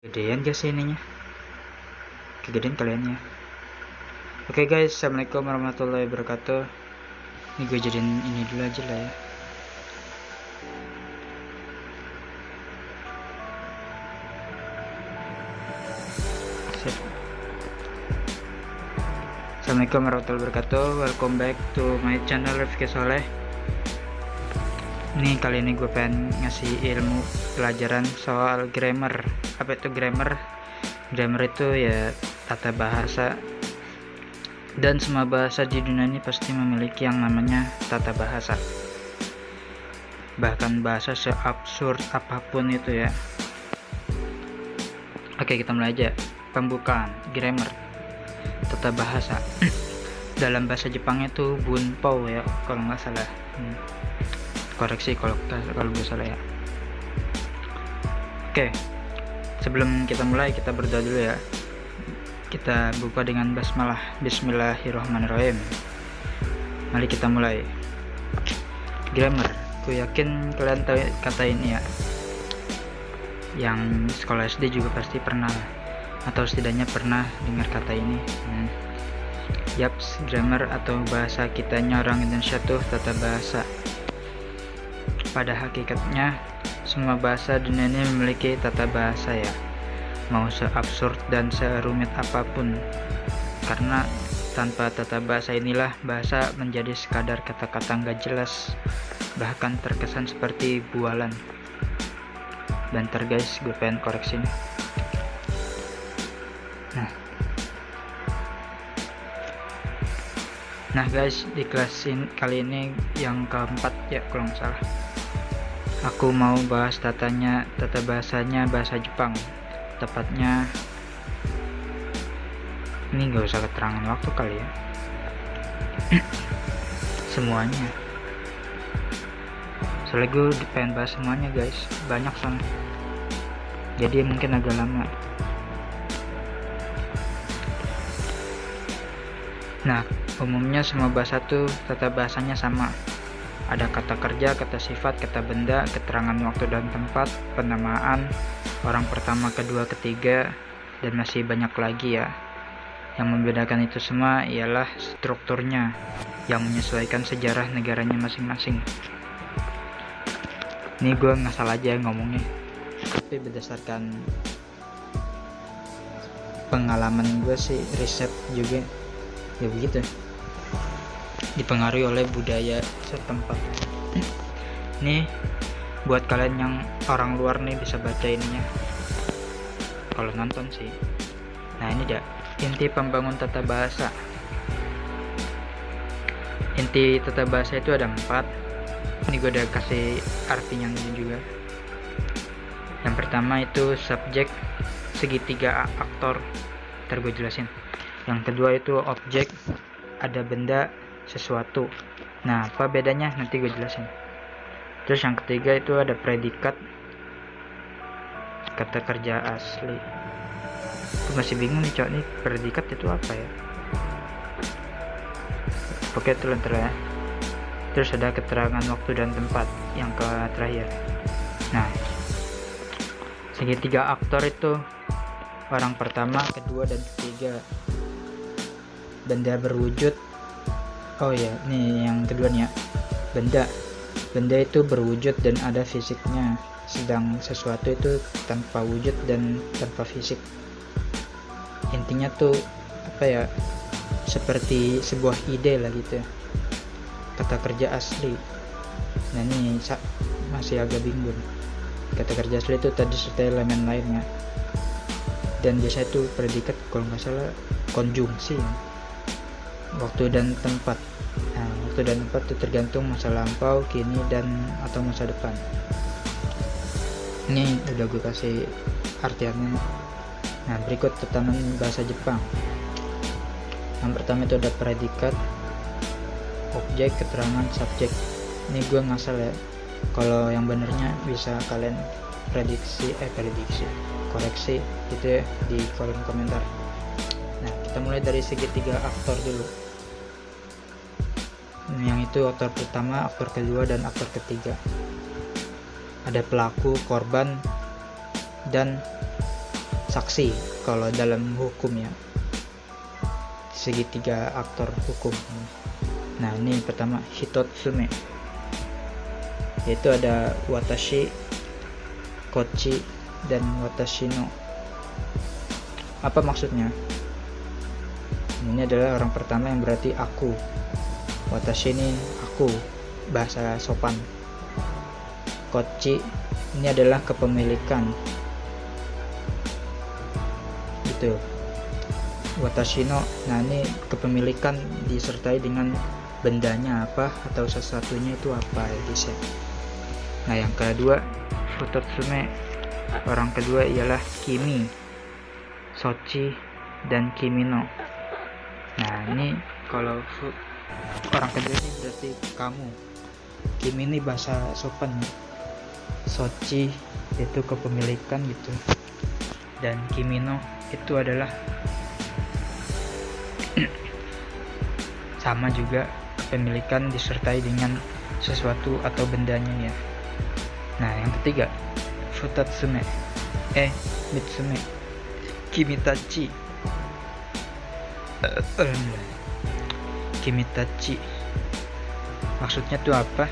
Gedean guys ininya, kegedean kaliannya. Oke guys, assalamualaikum warahmatullahi wabarakatuh. Ini gue jadiin ini dulu aja lah ya. Assalamualaikum warahmatullahi wabarakatuh. Welcome back to my channel Rifki Soleh. Nih kali ini gue pengen ngasih ilmu pelajaran soal grammar. Apa itu grammar? Grammar itu ya tata bahasa, dan semua bahasa di dunia ini pasti memiliki yang namanya tata bahasa. Bahkan bahasa seabsurd apapun itu ya. Oke, kita mulai aja. Pembukaan grammar, tata bahasa. Dalam bahasa Jepang itu bunpou ya, kalau nggak salah. Koreksi kalau gue salah ya. Oke, sebelum kita mulai, kita berdoa dulu ya. Kita buka dengan basmalah. Bismillahirrahmanirrahim. Mari kita mulai. Grammar, aku yakin kalian tahu kata ini ya. Yang sekolah SD juga pasti pernah, atau setidaknya pernah dengar kata ini. Yaps, grammar atau bahasa kitanya orang Indonesia tuh tata bahasa. Pada hakikatnya semua bahasa dunia ini memiliki tata bahasa ya, mau seabsurd dan serumit apapun, karena tanpa tata bahasa inilah bahasa menjadi sekadar kata-kata nggak jelas, bahkan terkesan seperti bualan. Bentar guys, gue pengen koreksi nih. Nah guys, di kelas kali ini yang keempat ya kalau nggak salah, aku mau bahas tata bahasanya bahasa Jepang. Tepatnya ini nggak usah keterangan waktu kali ya. Semuanya, soalnya gue pengen bahas semuanya guys, banyak soalnya, jadi mungkin agak lama. Nah, umumnya semua bahasa tuh tata bahasanya sama. Ada kata kerja, kata sifat, kata benda, keterangan waktu dan tempat, penamaan, orang pertama, kedua, ketiga, dan masih banyak lagi ya. Yang membedakan itu semua ialah strukturnya yang menyesuaikan sejarah negaranya masing-masing. Ini gue ngasal aja ngomongnya, tapi berdasarkan pengalaman gue sih, riset juga ya begitu, dipengaruhi oleh budaya setempat. Nih buat kalian yang orang luar nih bisa baca ininya kalau nonton sih. Nah ini dah inti pembangun tata bahasa. Inti tata bahasa itu ada 4. Ini gue udah kasih artinya juga. Yang pertama itu subjek, segitiga aktor, ntar gue jelasin. Yang kedua itu objek, ada benda, sesuatu. Nah apa bedanya nanti gue jelasin. Terus yang ketiga itu ada predikat, kata kerja asli. Gue masih bingung nih cok, nih predikat itu apa ya. Oke itu lantar ya. Terus ada keterangan waktu dan tempat yang ke terakhir. Nah segitiga aktor itu orang pertama, kedua, dan ketiga. Benda berwujud, oh ya nih yang kedua nih ya. Benda itu berwujud dan ada fisiknya, sedang sesuatu itu tanpa wujud dan tanpa fisik. Intinya tuh apa ya, seperti sebuah ide lah gitu ya. Kata kerja asli. Nah ini masih agak bingung. Kata kerja asli itu tadi serta elemen lainnya, dan biasa itu predikat kalau nggak salah konjungsi ya. Waktu dan tempat. Nah, waktu dan tempat itu tergantung masa lampau, kini, dan atau masa depan. Ini udah gue kasih artiannya. Nah berikut tatanan bahasa Jepang. Yang pertama itu ada predikat, objek, keterangan, subjek. Ini gue ngasal ya, kalau yang benernya bisa kalian koreksi gitu ya di kolom komentar. Nah kita mulai dari segitiga aktor dulu. Yang itu aktor pertama, aktor kedua, dan aktor ketiga. Ada pelaku, korban, dan saksi kalau dalam hukum ya, segitiga aktor hukum. Nah ini pertama hitotsume, yaitu ada watashi, kochi, dan watashi no. Apa maksudnya? Ini adalah orang pertama yang berarti aku. Watashi ini aku, bahasa sopan. Kochi ini adalah kepemilikan, gitu. Watashi no, nah ini kepemilikan disertai dengan bendanya apa atau sesuatunya itu apa ya guys ya. Nah yang kedua futotsume, orang kedua ialah kimi, sochi, dan kimino. Nah ini kalau orang kedua ini berarti kamu, kimi ini bahasa sopan ya. Sochi itu kepemilikan gitu, dan kimino itu adalah sama juga kepemilikan disertai dengan sesuatu atau bendanya ya. Nah yang ketiga futatsume, mitsume, kimitachi. Kimitachi maksudnya tuh apa?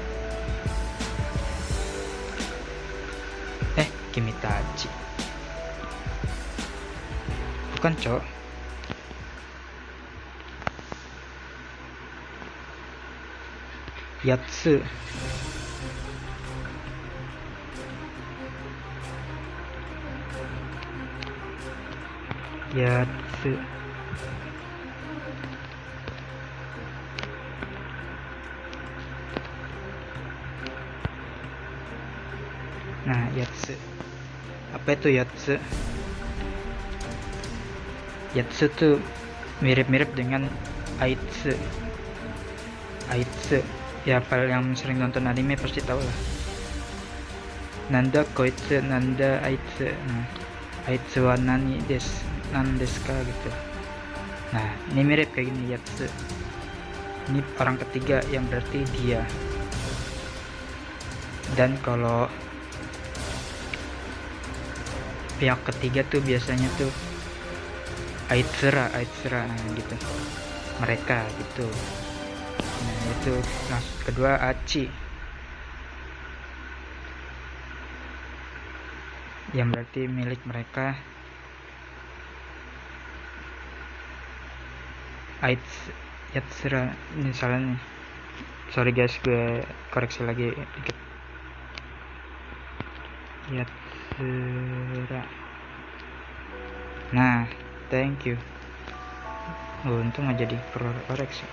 Kimitachi bukan cok. Yatsu, yatsu. Nah yatsu, apa itu yatsu? Yatsu tuh mirip-mirip dengan aitsu. Aitsu ya, yang sering nonton anime pasti tahu lah. Nanda koitsu, nanda aitsu. Nah aitsu wa nani desu, nan desu ka gitu. Nah ini mirip kayak gini yatsu. Ini orang ketiga yang berarti dia. Dan kalau pihak ketiga tuh biasanya tuh aitsura, nah gitu, mereka gitu. Nah itu maksud kedua aci, yang berarti milik mereka. Yatsura ini salah nih, sorry guys, gue koreksi lagi dikit. Yatsura, nah thank you. Untung aja di koreksi.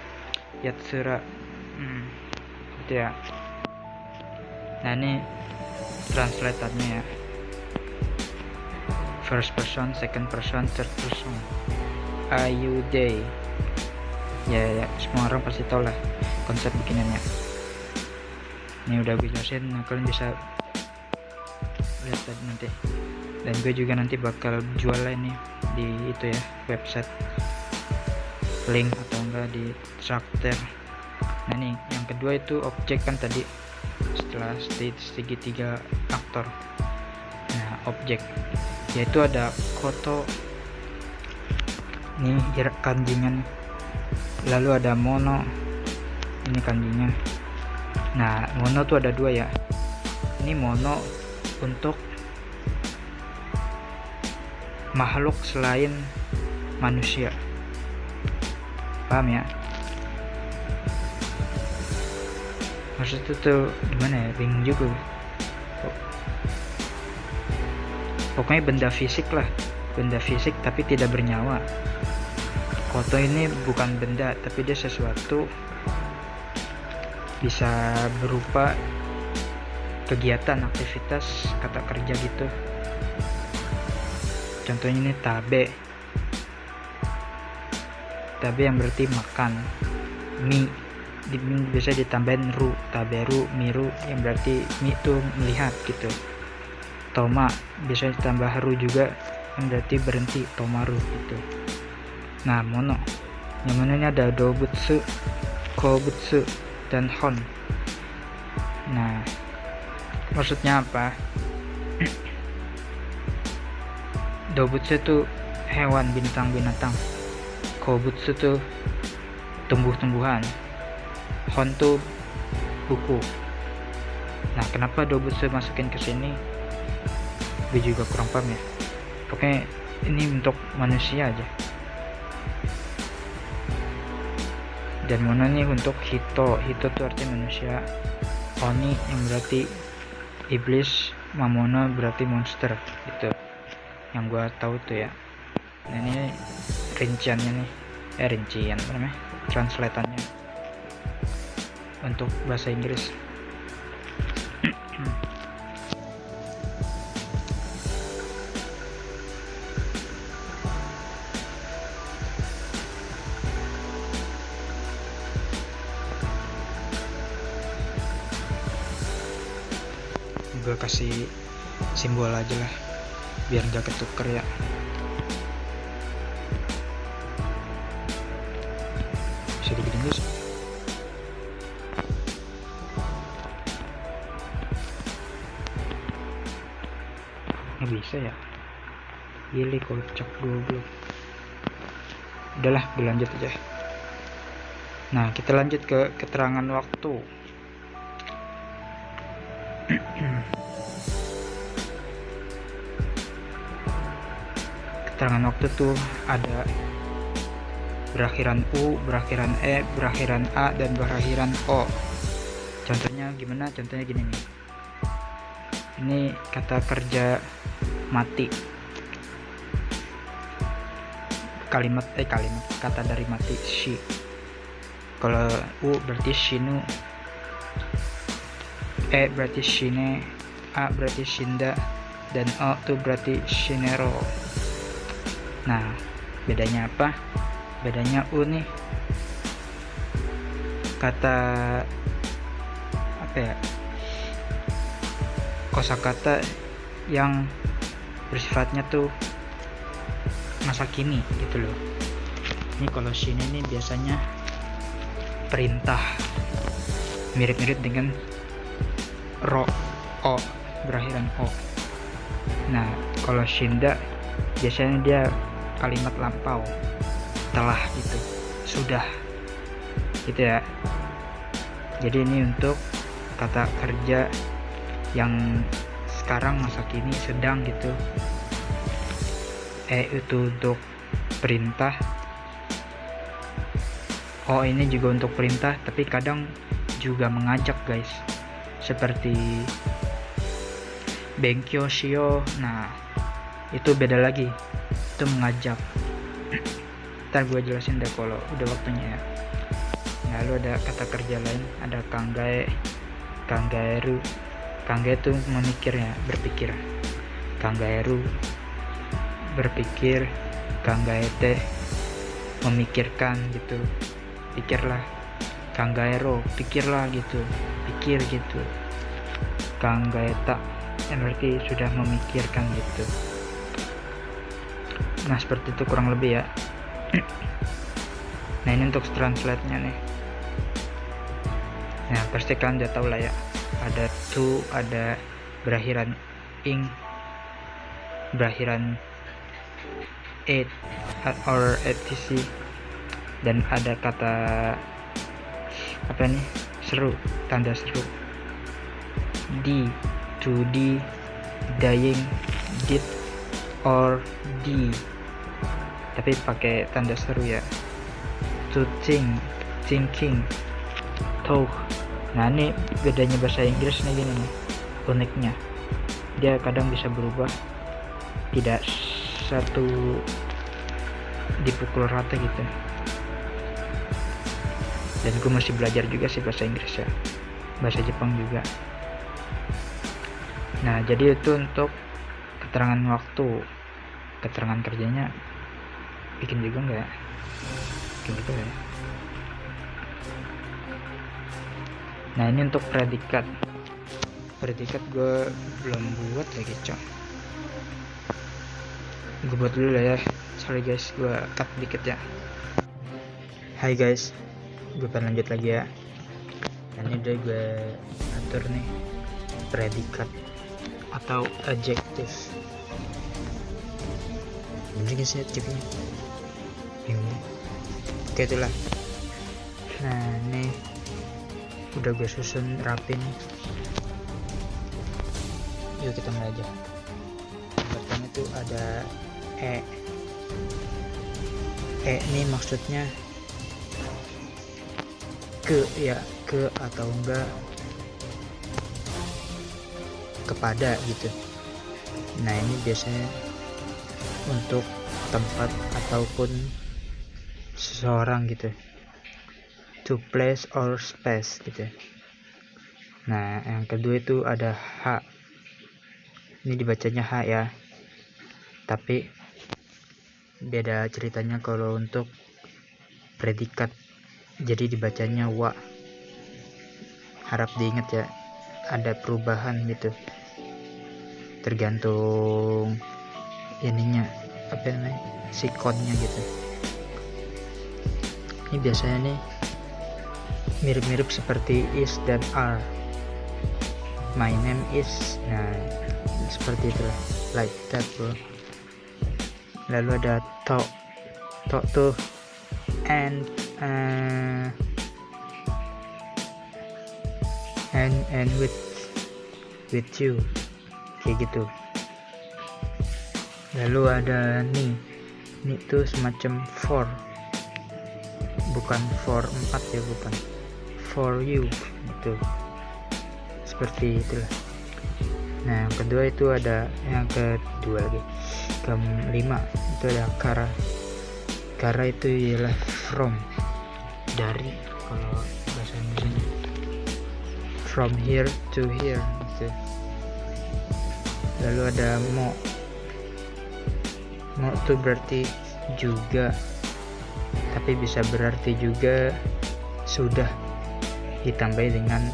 Yatsura gitu ya. Nah ini translatornya ya, first person, second person, third person. Ayude ya, semua orang pasti tahu lah konsep bikinannya. Ini udah gue jelasin, nah kalian bisa lihat tadi nanti. Dan gue juga nanti bakal jualan nih di itu ya, website, link atau enggak di Traktor. Nah nih yang kedua itu objek kan tadi setelah segitiga aktor. Nah objek yaitu ada koto, ini kanjinya nih. Lalu ada mono, ini kanjinya. Nah mono tuh ada dua ya. Ini mono untuk makhluk selain manusia, paham ya? Maksudnya tuh gimana ya, bingung juga. Pokoknya benda fisik lah, benda fisik tapi tidak bernyawa. Koto ini bukan benda tapi dia sesuatu, bisa berupa kegiatan, aktivitas, kata kerja gitu. Contohnya ini tabe yang berarti makan. Mi bisa ditambahin ru, taberu, miru yang berarti mi itu melihat gitu. Toma bisa ditambah ru juga yang berarti berhenti, tomaru gitu. Nah mono, yang mananya ada dobutsu, kobutsu, dan hon. Nah maksudnya apa? Dobutsu tuh hewan, binatang-binatang. Kobutsu tuh tumbuh-tumbuhan. Hon tuh buku. Nah, kenapa Dobutsu masukin ke sini? Gue juga kurang paham ya. Pokoknya ini untuk manusia aja. Dan Mono nih untuk Hito. Hito tuh artinya manusia. Oni yang berarti iblis, Mamono berarti monster. Itu yang gua tahu tuh ya. Nah, ini rinciannya nih. Rincian apa namanya? Translatannya untuk bahasa Inggris. Gue kasih simbol aja lah biar gak ketuker ya. Bisa digedein dulu sih. Nggak bisa ya, gili kocak goblok. Udahlah, dilanjut aja. Nah, kita lanjut ke keterangan waktu. Keterangan waktu tuh ada berakhiran U, berakhiran E, berakhiran A, dan berakhiran O. Contohnya gimana? Contohnya gini nih. Ini kata kerja mati. Kalimat kata dari mati shi. Kalau U berarti shinu, E berarti shine, A berarti shinda, dan O itu berarti shinero. Nah, bedanya apa? Bedanya U nih kata apa ya, kosakata yang bersifatnya tuh masa kini gitu loh. Ini kalau shin ini biasanya perintah, mirip-mirip dengan ro, o, berakhiran o. Nah, kalau shinda biasanya dia kalimat lampau, telah gitu, sudah gitu ya. Jadi ini untuk kata kerja yang sekarang, masa kini, sedang gitu. E itu untuk perintah. O ini juga untuk perintah, tapi kadang juga mengajak guys, seperti benkyo shio. Nah, itu beda lagi, itu mengajak. Ntar gue jelasin deh kalau udah waktunya ya. Lalu ada kata kerja lain, ada kangae, kangaeru. Kangae itu memikirnya, berpikir. Kangaeru berpikir, kangaete memikirkan gitu, pikirlah. Kangaero pikirlah gitu, pikir gitu. Kangaeta yang berarti sudah memikirkan gitu. Nah, seperti itu kurang lebih ya. Nah, ini untuk translate-nya nih. Nah, pasti kalian udah tahu lah ya. Ada to, ada berakhiran ing, berakhiran et or etc, dan ada kata apa nih, seru, tanda seru. D, to D, dying, did, or D, tapi pakai tanda seru ya. To think, thinking, talk. Nah, ini bedanya bahasa Inggris nih, gini nih uniknya, dia kadang bisa berubah, tidak satu dipukul rata gitu. Dan gue masih belajar juga sih bahasa Inggris ya, bahasa Jepang juga. Nah, jadi itu untuk keterangan waktu. Keterangan kerjanya bikin juga nggak ya? Bikin gitu ya. Nah, ini untuk predikat. Predikat gue belum buat lagi, cok. Gue buat dulu lah ya. Sorry guys, gue cut dikit ya. Hai guys, gue pengen lanjut lagi ya. Dan ini udah gue atur nih, predikat atau adjektif. bener gak sih ceknya, bingung. Oke, itulah. Nah, ini udah gue susun rapin. Yuk kita mulai aja. Pertama itu ada E ini maksudnya ke ya, ke atau enggak kepada gitu. Nah, ini biasanya untuk tempat ataupun seseorang gitu, to place or space gitu. Nah, yang kedua itu ada H. Ini dibacanya H ya, tapi beda ceritanya kalau untuk predikat, jadi dibacanya wa. Harap diingat ya, ada perubahan gitu tergantung ininya, apa namanya, sikonnya gitu. Ini biasanya nih mirip-mirip seperti is dan are. My name is, nah seperti itulah, like that bro. Lalu ada to tuh and with you, kayak gitu. Lalu ada nih tuh semacam for, bukan for 4 ya, bukan for you gitu, seperti itulah. Nah, yang kedua itu ada, yang kedua lagi, kelima itu ada kara. Kara itu ialah from, dari, kalau bahasa Indonesia from here to here gitu. Lalu ada mo itu berarti juga, tapi bisa berarti juga sudah ditambah dengan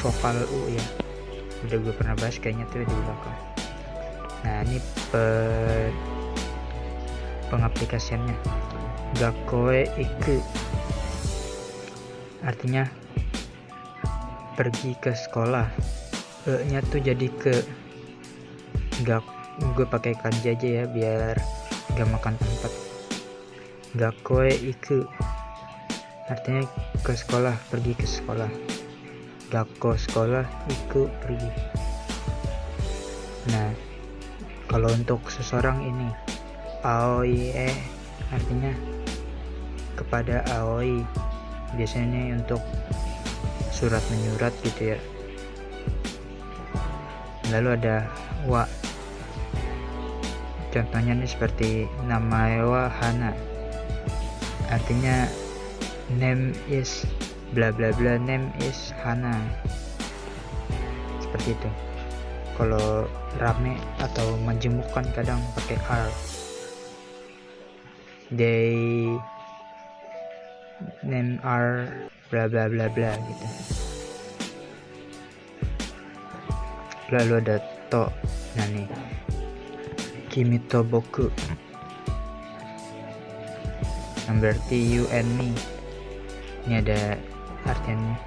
vokal u ya. Udah gue pernah bahas kayaknya tuh di belakang. Nah, ini pengaplikasiannya. Gakoe iku artinya pergi ke sekolah. E nya tuh jadi ke. Gak, gue pakai kanji aja ya biar gak makan tempat. Gakoe iku artinya ke sekolah, pergi ke sekolah. Gakko sekolah, iku pergi. Nah, kalau untuk seseorang ini aoi artinya kepada aoi, biasanya ini untuk surat menyurat gitu ya. Lalu ada wa, contohnya nih seperti namae wa Hana, artinya name is bla bla bla, name is Hana, seperti itu. Kalau rame atau majemuk kan kadang pakai are. They name are bla bla bla bla gitu. Lalu ada to, nah nih kimi to boku, yang berarti you and me. Ini ada artiannya.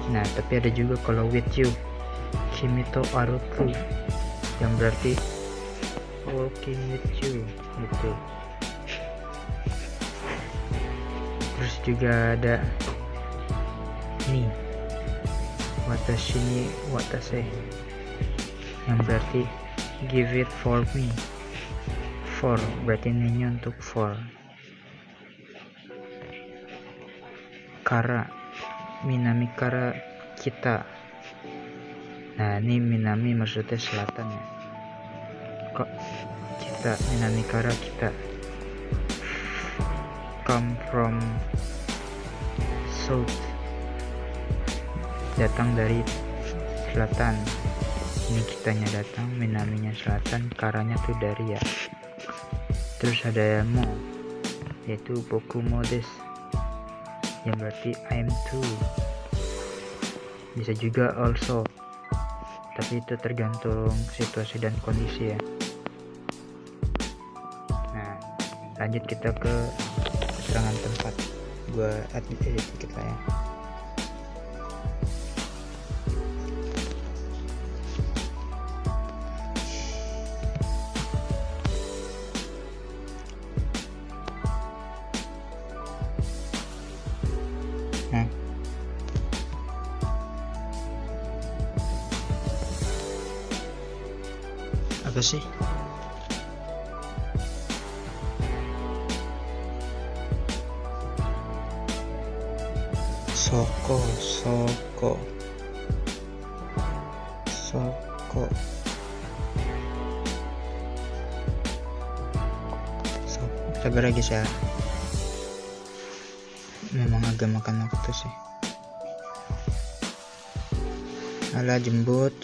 Nah, tapi ada juga kalau with you, kimi to aruku, yang berarti walking with you gitu. Terus juga ada nih watashi ni watase, yang berarti give it for me. For berarti ini untuk for. Kara, minami kara kita. Nah, ini minami maksudnya selatan ya. Kok kita, minami kara kita. Come from south, datang dari selatan. Ini kitanya datang, minaminya selatan, karanya tuh dari ya. Terus ada mo, yaitu boku mo desu, yang berarti I'm too. Bisa juga also, tapi itu tergantung situasi dan kondisi ya. Nah, lanjut kita ke keterangan tempat. Gua edit dikit lah ya. apa sih? Soko. Sabar lagi ya. Memang agak makan waktu sih. Alah, jembut.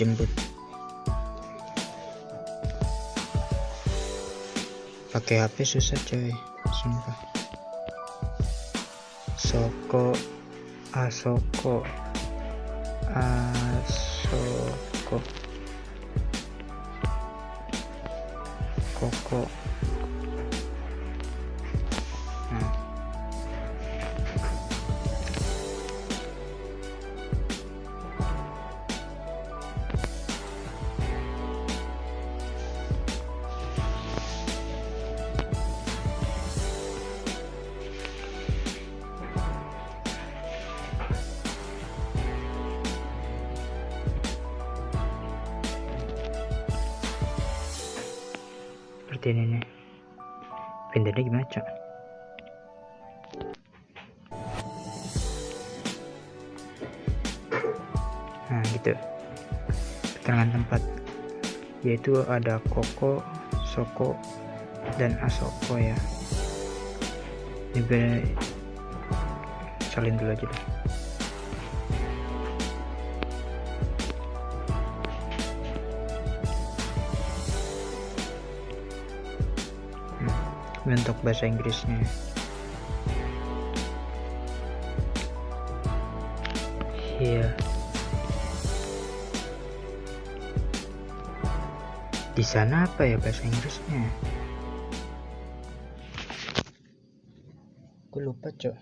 Pakai HP susah coy, sumpah. Asoko. Koko. Seperti ini nih. Pindahannya gimana cok? Nah gitu. Keterangan tempat, yaitu ada Koko, Soko, dan Asoko ya. Ini salin dulu aja deh. Untuk bahasa Inggrisnya iya. Di sana apa ya bahasa Inggrisnya? Gue lupa cok.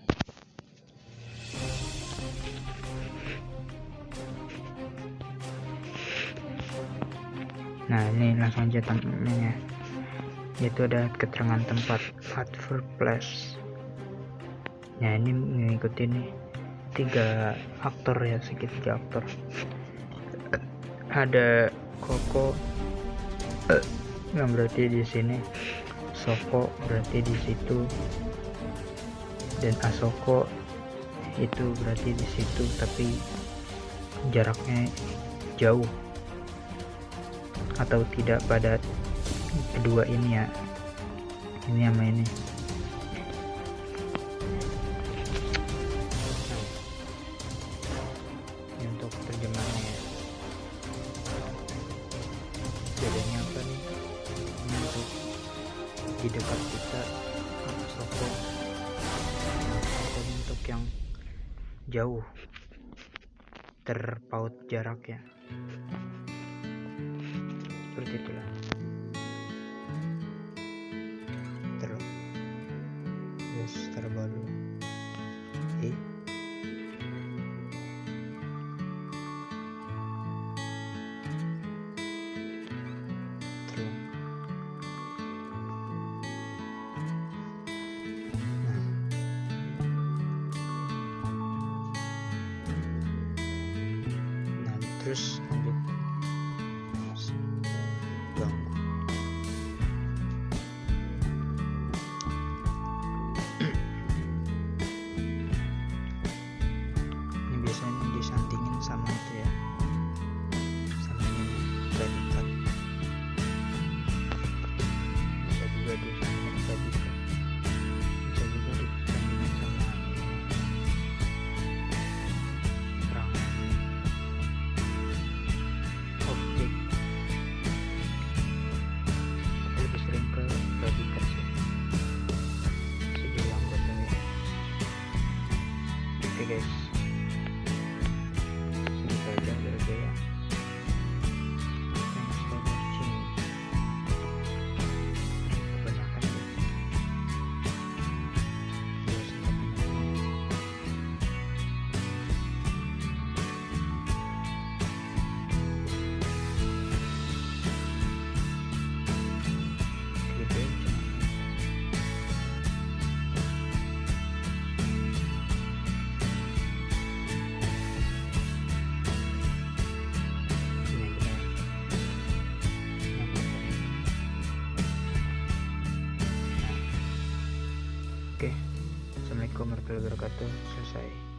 Nah ini langsung aja tampilnya, yaitu ada keterangan tempat, adverb place. Nah ini mengikuti nih 3 aktor ya, sekitar 3 aktor. Ada Koko yang berarti di sini, Soko berarti di situ, dan Asoko itu berarti di situ tapi jaraknya jauh atau tidak pada kedua ini ya, ini sama ini. Ini untuk terjemahannya ya. Bedanya apa nih? Ini untuk di dekat kita Soko, dan untuk yang jauh terpaut jaraknya, seperti itulah. Terbaru terus lanjut ganggu. Ini biasanya disandingin sama itu ya, sama ini predikat. Bisa juga disandingin predikat, bisa juga disandingin sama keterangan. Assalamualaikum warahmatullahi wabarakatuh. Selesai.